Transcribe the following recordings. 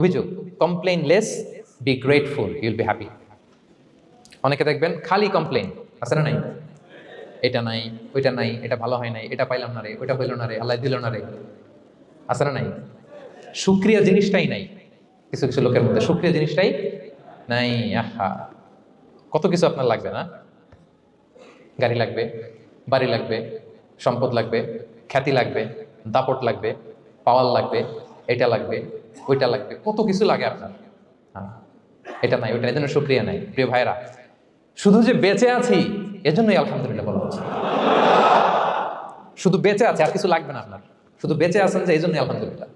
অভিযোগ, complain less, be grateful, you'll be happy. অনেকে দেখবেন খালি কমপ্লেইন, আছে না নাই? এটা নাই, ওইটা নাই, এটা ভালো হয় নাই, এটা পাইলাম না রে, ওইটা হইল না রে, আল্লাহ দিল না রে, আছে না নাই? সুক্রিয়া জিনিসটাই নাই কিছু কিছু লোকের মধ্যে, সুক্রিয়া জিনিসটাই নাই। আহা, কত কিছু আপনার লাগবে না? গাড়ি লাগবে, বাড়ি লাগবে, সম্পদ লাগবে, খ্যাতি লাগবে, দাপট লাগবে, পাওয়ার লাগবে, এটা লাগবে, ওইটা লাগবে, কত কিছু লাগে আপনার। হ্যাঁ, এটা নাই, ওইটা, এই জন্য সুক্রিয়া নাই। প্রিয় ভাইরা, শুধু যে বেঁচে আছি এজন্যই আলহামদুলিল্লাহ বলা হচ্ছে। শুধু বেঁচে আছে, আর কিছু লাগবে না আপনার, শুধু বেঁচে আছেন যে এই জন্যই আলহামদুলিল্লাহ।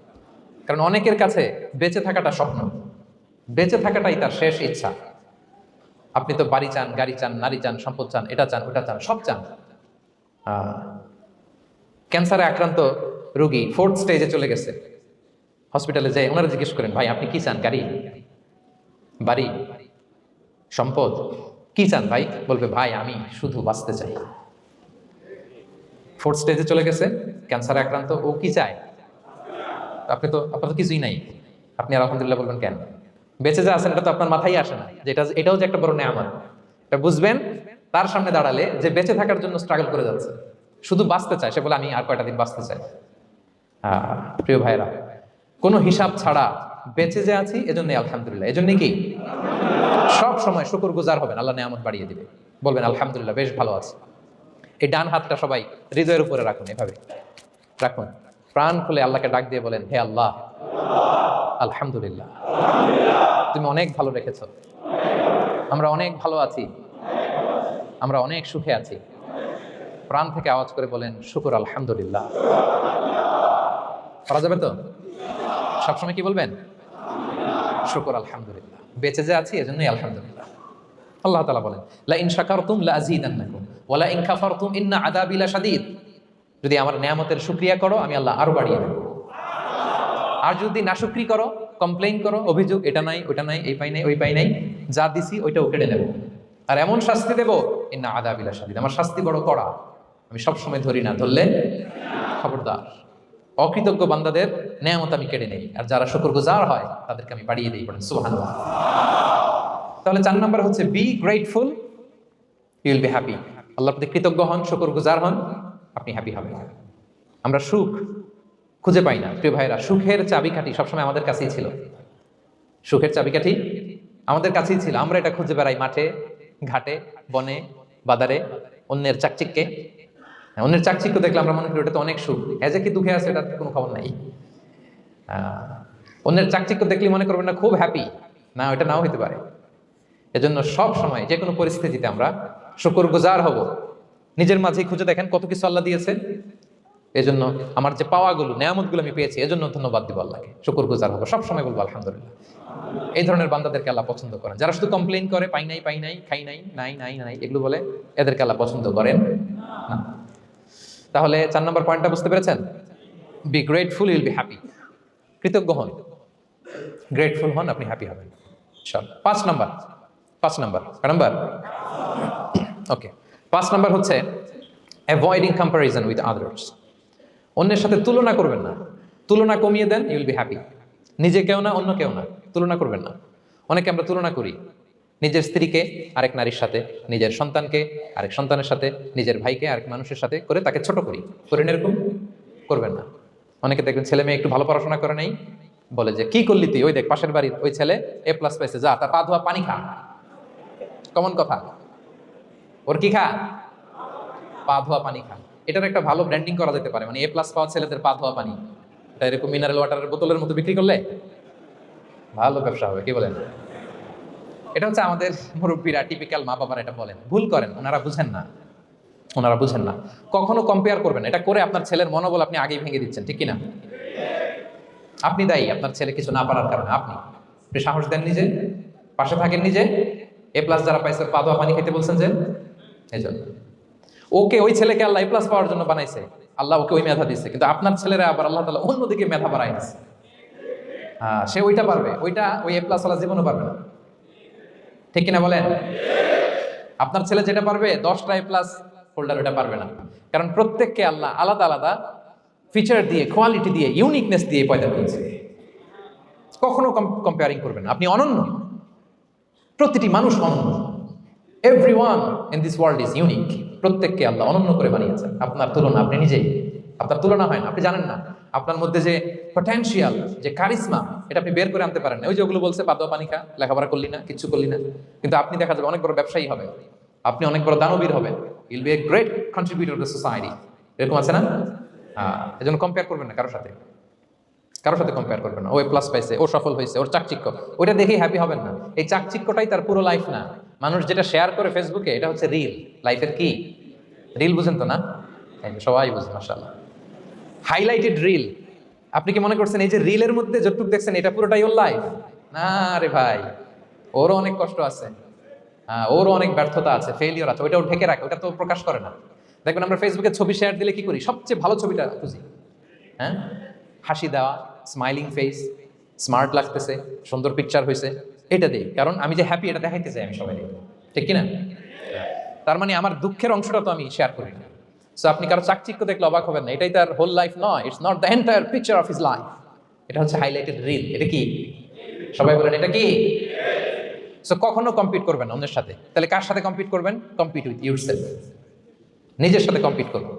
কারণ অনেকের কাছে বেঁচে থাকাটা স্বপ্ন, বেঁচে থাকাটাই তার শেষ ইচ্ছা। আপনি তো বাড়ি চান, গাড়ি চান, নারী চান, সম্পদ চান, এটা চান, ওটা চান, সব চান। ক্যান্সারে আক্রান্ত রোগী 4th স্টেজে চলে গেছে, হসপিটালে যাই ওনারা জিজ্ঞেস করেন, ভাই আপনি কি চান? গাড়ি, বাড়ি, সম্পদ, কি চান ভাই? বলবে, ভাই আমি শুধু বাঁচতে চাই। 4th স্টেজে চলে গেছে, ক্যান্সারে আক্রান্ত, ও কি চায়? আপনার তো কিছুই নাই, আপনি আর আলহামদুলিল্লাহ বলবেন কেন? বেঁচে যা আছেন এটা তো আপনার মাথায় আসে না, যে এটাও যে একটা বড় নেয়ামত। এটা বুঝবেন তার সামনে দাঁড়ালে, যে বেঁচে থাকার জন্য স্ট্রাগল করে যাচ্ছে, শুধু বাঁচতে চায়, সে বলে আমি আর কয়টা দিন বাঁচতে চাই। প্রিয় ভাইরা, কোনো হিসাব ছাড়া বেঁচে যে আছি এজন্যই আলহামদুলিল্লাহ। এজন্য কি সব সময় শুকর গুজার হবেন, আল্লাহ নেয়ামত বাড়িয়ে দিবে, বলবেন আলহামদুলিল্লাহ বেশ ভালো আছে। এই ডান হাতটা সবাই হৃদয়ের উপরে রাখুন, এভাবে রাখুন, প্রাণ খুলে আল্লাহকে ডাক দিয়ে বলেন, হে আল্লাহ, আলহামদুলিল্লাহ, তুমি অনেক ভালো রেখেছ, আমরা অনেক ভালো আছি, আমরা অনেক সুখে আছি। প্রাণ থেকে আওয়াজ করে বলেন, শুকর আলহামদুলিল্লাহ। পারা যাবে তো? সবসময় কি বলবেন? শুকর আলহামদুলিল্লাহ, বেঁচে যে আছি এজন্যই আলহামদুলিল্লাহ। আল্লাহ তাআলা বলেন, লা ইন শাকারতুম লা আযীদান্নাকুম ওয়া লা ইন কাফারতুম ইন্না আযাবি লাশাদীদ। যদি আমার নেয়ামতের শুকরিয়া করো আমি আল্লাহ আরো বাড়িয়ে দেব, আর যদি নাশুকরি করো, কমপ্লেইন করো, অভিযোগ, এটা নাই, ওটা নাই, এই পাই নাই, ওই পাই নাই, যা দিছি ওইটাও কেড়ে নেব, আর এমন শাস্তি দেব, ইন্না আযাবি লাশাদীদ, আমার শাস্তি বড় কড়া, আমি সবসময় ধরি না, ধরলে খবরদার। অকৃতজ্ঞ বান্দাদের নেয়ামত আমি কেড়ে নেই, আর যারা শুকরগুজার হয় তাদেরকে আমি বাড়িয়ে দিই। বলেন সুবহানাল্লাহ। তাহলে 4 নাম্বার হচ্ছে be grateful, you will be happy. আল্লাহর প্রতি কৃতজ্ঞ হন, শুকরগুজার হন, আপনি হ্যাপি হবেন। আমরা সুখ খুঁজে পাই না প্রিয় ভাইরা, সুখের চাবিকাঠি সবসময় আমাদের কাছেই ছিল, সুখের চাবিকাঠি আমাদের কাছেই ছিল। আমরা এটা খুঁজে বেড়াই মাঠে, ঘাটে, বনে, বাজারে, অন্যের চাকচিক্যে। অন্যের চাকচিক্য দেখলে আমরা মনে করি ওটা তো অনেক সুখ, এজে কি দুঃখে আছে এটার কোনো খবর নাই। অন্যের চাকচিক্য দেখলে মনে করবেন না খুব হ্যাপি, না, ওটা নাও হইতে পারে। এজন্য সব সময় যে কোনো পরিস্থিতিতে আমরা শুকরগুজার হব। নিজের মাঝেই খুঁজে দেখেন কত কিছু আল্লাহ দিয়েছে, এজন্য আমার যে পাওয়াগুলো, নেয়ামতগুলো আমি পেয়েছি, এজন্য ধন্যবাদ দিব আল্লাহকে, শুকরগুজার হবো, সব সময় বলবো আলহামদুলিল্লাহ। এই ধরনের বান্দাদেরকে আল্লাহ পছন্দ করেন। যারা শুধু কমপ্লেইন করে, পাই নাই, পাই নাই, খাই নাই, নাই নাই নাই, এগুলো বলে, এদেরকে আল্লাহ পছন্দ করেন না। তাহলে 4 নম্বর পয়েন্টটা বুঝতে পেরেছেন? Be grateful, you'll be happy. কৃতজ্ঞ হন, গ্রেটফুল হন, আপনি হ্যাপি হবেন। চল 5 নাম্বার, 5 নাম্বার, ওকে, 5 নাম্বার হচ্ছে অ্যাভয়েডিং কম্প্যারিজন উইথ আদার্স। অন্যের সাথে তুলনা করবেন না, তুলনা কমিয়ে দেন, ইউল বি হ্যাপি। নিজে কেউ না, অন্য কেউ না, তুলনা করবেন না। অনেকে আমরা তুলনা করি, নিজের স্ত্রীকে আরেক নারীর সাথে, নিজের সন্তানকে আরেক সন্তানের সাথে, নিজের ভাইকে আরেক মানুষের সাথে করে তাকে ছোট করি, করেন, এরকম করবেন না। অনেকে দেখবেন ছেলে মেয়ে একটু ভালো পড়াশোনা করে নাই, বলে যে কি করলি তুই, ওই দেখ পাশের বাড়ির ওই ছেলে A+ পাইছে, যা তার পা ধোয়া পানি খা। কমন কথা, ওর কি খা? পা ধোয়া পানি খা। এটার একটা ভালো ব্র্যান্ডিং করা যেতে পারে, মানে A+ পাওয়া ছেলেদের পা ধোয়া পানি, এটা এরকম মিনারেল ওয়াটারের বোতলের মতো বিক্রি করলে ভালো ব্যবসা হবে, কি বলেন? এটা হচ্ছে আমাদের মুরব্বীরা, টিপিক্যাল মা বাবারা এটা বলেন, ভুল করেন, ওনারা বুঝেন না, ওনারা বুঝেন না। কখনো কম্পেয়ার করবেন, এটা করে আপনার ছেলের মনোবল আপনি আগেই ভেঙে দিচ্ছেন, ঠিক কিনা? আপনি দায়ী আপনার ছেলে কিছু না পারার কারণে। আপনি সাহস দেন নিজে, পাশে থাকেন নিজে। A+ যারা পাইছে পা ধোয়া পানি খেতে বলছেন যে, এই জন্য ওকে, ওই ছেলেকে আল্লাহ A+ পাওয়ার জন্য বানাইছে, আল্লাহ ওকে ওই মেধা দিচ্ছে, কিন্তু আপনার ছেলেরা আবার আল্লাহ তাআলা অন্যদিকে মেধা বাড়াই দিচ্ছে। সে ওইটা পারবে, ওইটা ওই A+ ওয়ালা জীবনও পারবে না, ঠিক কিনা বলেন? আপনার ছেলে যেটা পারবে 10টা A+ হোল্ডার ওটা পারবে না, কারণ প্রত্যেককে আল্লাহ আলাদা আলাদা ফিচার দিয়ে, কোয়ালিটি দিয়ে, ইউনিকনেস দিয়ে পয়দা করেছে। কখনো কম্পেয়ারিং করবেন না। আপনি অনন্য, প্রতিটি মানুষ অনন্য। Everyone in this world is unique. প্রত্যেককে আল্লাহ অনন্য করে বানিয়েছেন। আপনার তুলনা আপনি নিজেই, আপনার তুলনা হয় না, আপনি জানেন না আপনার মধ্যে যে পটেনশিয়াল, যে কারিশমা, এটা আপনি বের করে আনতে পারেন না। ওই যে ওগুলো বলছে বাদ দাও, পানি খা, লেখাপড়া করলি না, কিচ্ছু করলি না, কিন্তু আপনি দেখা যাবে অনেক বড় ব্যবসায়ী হবে, আপনি অনেক বড় দানবীর হবেন, will be a great contributor to society. এরকম আছে না? এই জন্য কম্পেয়ার করবেন না কারোর সাথে, কারোর সাথে কম্পেয়ার করবেন না। ও প্লাস পাইছে, ও সফল হয়েছে, ওর চাকচিক্য, ওইটা দেখেই হ্যাপি হবেন না। এই চাকচিক্যটাই তার পুরো লাইফ না। মানুষ যেটা শেয়ার করে ফেসবুকে, এটা হচ্ছে রিল লাইফের। কি রিল বুঝেন তো না? সবাই বুঝেন মাশাআল্লাহ। Highlighted reel. আপনি কি মনে করছেন এই যে রিলের মধ্যে যতটুকু দেখছেন এটা পুরোটাই ওর লাইফ? না রে ভাই, ওরও অনেক কষ্ট আছে, ওরও অনেক ব্যর্থতা আছে, ফেলিওর আছে, ওইটাও ঢেকে রাখে, ওটা তো প্রকাশ করে না। দেখবেন আমরা ফেসবুকে ছবি শেয়ার দিলে কি করি? সবচেয়ে ভালো ছবিটা খুঁজি, হ্যাঁ, হাসি দেওয়া, স্মাইলিং ফেস, স্মার্ট লাগতেছে, সুন্দর পিকচার হয়েছে, এটা দিই। কারণ আমি যে হ্যাপি এটা দেখাইতে চাই আমি সবাই, ঠিক কিনা? তার মানে আমার দুঃখের অংশটা তো আমি শেয়ার করি না। সো আপনি কারো চাকচিক্য দেখলে অবাক হবেন না, এটাই তার হোল লাইফ নয়। It's not the entire picture of his life. এটা হচ্ছে হাইলাইটেড রিল। এটা কি? সবাই বলেন এটা কি? সো কখনো কম্পিট করবেন অন্যের সাথে। তাহলে কার সাথে কম্পিট করবেন? Compete with yourself. নিজের সাথে কম্পিট করুন,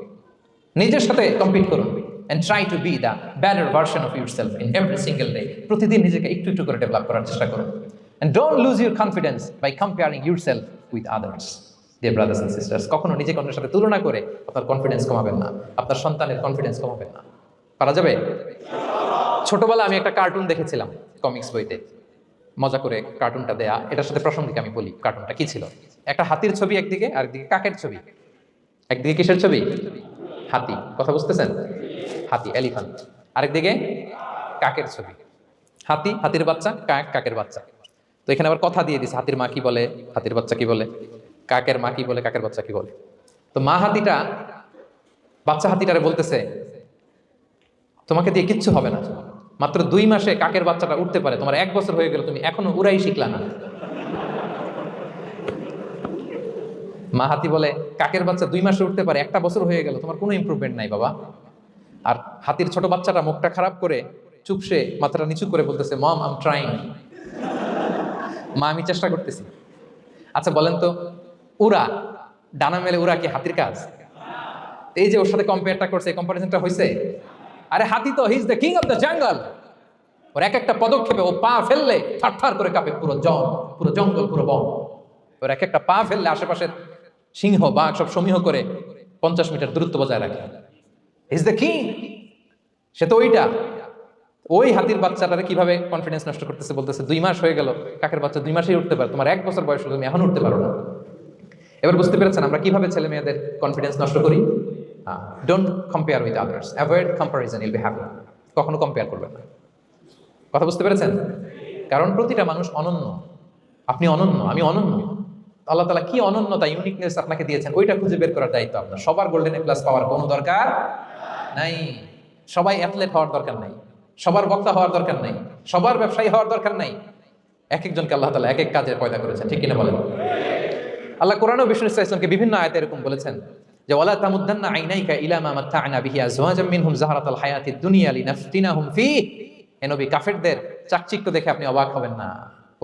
নিজের সাথে কম্পিট করুন, and try to be the better version of yourself in every single day. প্রতিদিন নিজেকে একটু একটু করে ডেভেলপ করার চেষ্টা করুন। And don't lose your confidence by comparing yourself with others. Dear brothers and sisters, কখনো নিজেকে অন্যের সাথে তুলনা করে আপনার কনফিডেন্স কমাবেন না, আপনার সন্তানের কনফিডেন্স কমাবেন না। পারা যাবে? ছোটবেলায় আমি একটা কার্টুন দেখেছিলাম কমিক্স বইতে, মজা করে কার্টুনটা দেয়া। এটার সাথে প্রাসঙ্গিক আমি বলি কার্টুনটা কি ছিল। একটা হাতির ছবি একদিকে, আরেকদিকে কাকের ছবি। একদিকে কিসের ছবি? হাতি। কথা বুঝতেছেন? হাতি, এলিফ্যান্ট। আরেকদিকে কাকের ছবি। হাতি, হাতির বাচ্চা, কাক, কাকের বাচ্চা। তো এখানে আবার কথা দিয়ে দিছে, হাতির মা কি বলে, হাতির বাচ্চা কি বলে, কাকের মা কি বলে, কাকের বাচ্চা কি বলে। তো মা হাতিটা বাচ্চা হাতিটারে বলতেছে, তোমাকে দিয়ে কিচ্ছু হবে না, মাত্র 2 মাসে কাকের বাচ্চাটা উঠতে পারে, তোমার 1 বছর হয়ে গেল, তুমি এখনো উড়াই শিখলা না। মা হাতি বলে, কাকের বাচ্চা 2 মাসে উঠতে পারে, 1 বছর হয়ে গেল, তোমার কোনো ইমপ্রুভমেন্ট নাই বাবা। আর হাতির ছোট বাচ্চাটা মুখটা খারাপ করে চুপসে মাথাটা নিচু করে বলতেছে, মম আই এম ট্রাইং। মা আমি চেষ্টা করতেছি। আচ্ছা বলেন তো, উড়া, ডানা মেলে উড়া কি হাতির কাজ? এই যে ওর সাথে কম্পেয়ারটা করছে, কম্পারিজনটা হয়েছে। আরে হাতি তো he is the king of the jungle. ওর এক একটা পদক্ষেপে ও পা ফেললে থারথার করে কাঁপে পুরো জঙ্গল, পুরো বন। ওর এক একটা পা ফেললে আশেপাশের সিংহ বাঘ সব সমীহ করে 50 মিটার দূরত্ব বজায় রাখে। Is the king. সে তো ওই হাতির বাচ্চাটারে কিভাবে কনফিডেন্স নষ্ট করতেছে, বলতেছে 2 মাস হয়ে গেল, কাকের বাচ্চা 2 মাসেই উঠতে পারে, তোমার 1 বছর বয়স হলো, তুমি এখন উঠতে পারো না। এবার বুঝতে পেরেছেন আমরা কিভাবে ছেলে মেয়েদের কনফিডেন্স নষ্ট করি? Don't compare with others, avoid comparison, you'll be happy. কখনো কম্পেয়ার করবেন না। কথা বুঝতে পেরেছেন? কারণ প্রতিটা মানুষ অনন্য। আপনি অনন্য, আমি অনন্য। আল্লাহ তাআলা কি অনন্যতা, ইউনিকনেস আপনাকে দিয়েছেন, ওইটা খুঁজে বের করার দায়িত্ব আপনার। সবার গোল্ডেন এ প্লাস পাওয়ার কোনো দরকার নাই, সবাই অ্যাথলেট হওয়ার দরকার নাই, সবার বক্তা হওয়ার দরকার নাই, সবার ব্যবসায়ী হওয়ার দরকার নাই। এক একজনকে আল্লাহ তাআলা এক এক কাজে পয়দা করেছেন, ঠিক কিনা বলেন? আল্লাহ কোরআনে বিষ্ণু সাল্লাল্লাহু আলাইহি ওয়াসাল্লামকে বিভিন্ন আয়াতে এরকম বলেছেন যে ওয়ালা তামুদ্দান্না আইনাইকা ইলা মা মাত্তা'না বিহি আজওয়াজাম মিনহুম যাহরাতাল হায়াতিদ দুনিয়া লিনাফতিনাহুম ফীহ। হে নবী, কাফেরদের চাকচিক্য দেখে আপনি অবাক হবেন না,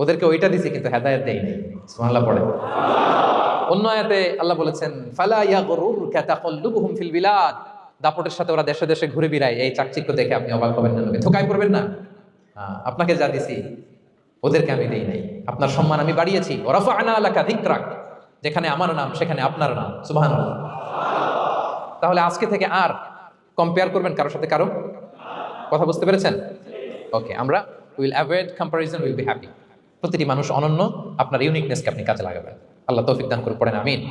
ওদেরকে ওইটা দিয়েছি কিন্তু হেদায়েত দেয়নি। সুবহানাল্লাহ পড়ে। অন্য আয়াতে আল্লাহ বলেছেন ফালা ইয়াগরুরকা তাকাল্লুবুহুম ফিল বিলাদ। দাপটের সাথে ওরা দেশে দেশে ঘুরে বেড়ায়, এই চাকচিক্য দেখে আপনি অবাক হবেন না নবী, ধোঁকায় পড়বেন না। আপনাকে যা দিছি ওদেরকে আমি দেই নাই। আপনার সম্মান আমি বাড়িয়েছি। ওয়া রাফা'না লাকা যিকরাক, যেখানে আমার নাম সেখানে আপনার নাম। সুবহানাল্লাহ। তাহলে আজকে থেকে আর কম্পেয়ার করবেন কারোর সাথে কারো? কথা বুঝতে পেরেছেন? ওকে, আমরা will avoid comparison, will be happy. প্রতিটি মানুষ অনন্য, আপনার ইউনিকনেসকে আপনি কাজে লাগাবেন। আল্লাহ তৌফিক দান করে পড়েন, আমিন।